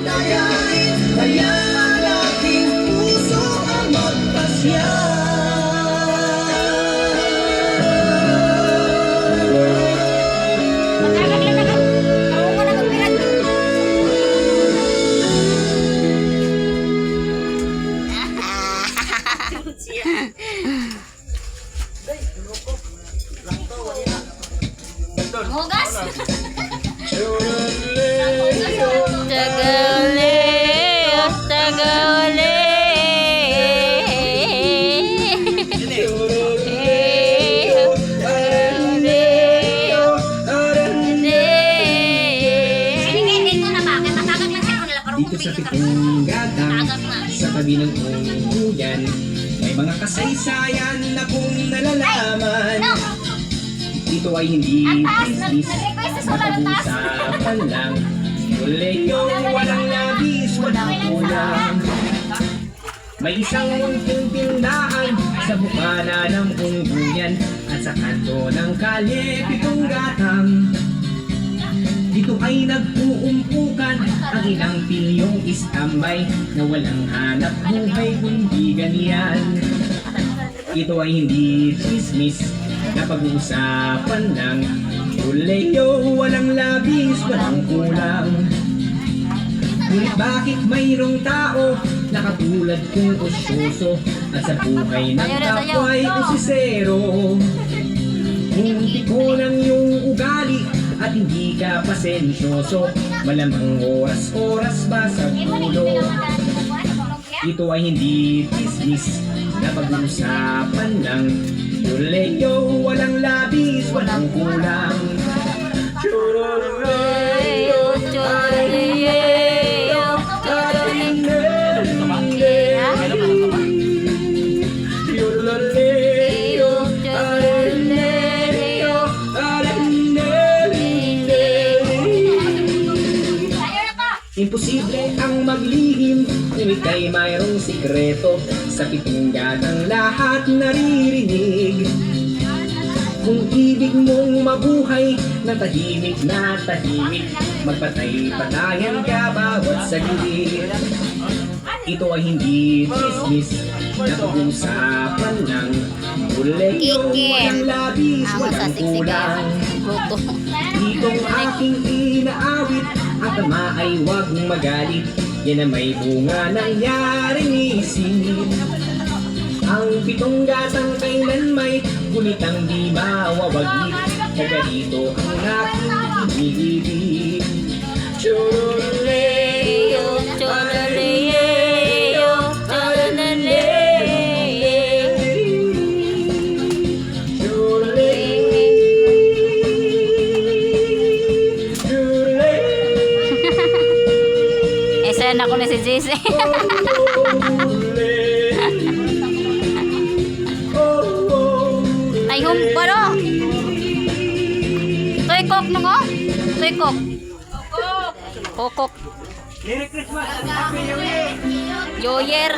dagain, kaya ang aking puso ang magpasya. Hugas. Dito sa pitong gatang, sa tabi ng ungguyan, may mga kasaysayan na kung nalalaman. Dito ay hindi business, napag-uusapan lang. Koleyo, walang labis, walang kulang. May isang munting tindahan sa bukana ng ungguyan at sa kanto ng kalye pitong gatang. Dito ay nag-uumpukan ang ilang pilyong istambay na walang hanap buhay kundi ganyan. Ito ay hindi chismis na pag-uusapan lang. Kuleyo, walang labis, walang kulang. Ngunit bakit mayroong tao na katulad kong osyoso at sa buhay ng kapwa'y usisero? Kung tiko ng iyong ugali at hindi ka pasensyoso, malamang oras-oras ba sa ulo? Ito ay hindi business na pag-uusapan lang. Kuleyo, walang labis, walang kulang. Imposible ang maglihim, ngunit ay mayroong sikreto sa pitong gatang lahat naririnig. Kung ibig mong mabuhay na tahimik, magpatay-patayan ka bawat saglit. Ito ay hindi chismis na pag-uusapan lang. Kuleyo, walang labis, walang kulang. Itong aking inaawit, ang tama ay huwag magalit. Yan ang may bunga nangyaring isip. Ang pitong gatang kailan may gunitang di mawawaglit. Kaya dito ang aking inibig. Choroleo, choroleo, Esena ko na si JC. Ay, humparo. Toy kok nung oh. Toy kok. Kokok. Merry Christmas! Happy New Year! Yoyer.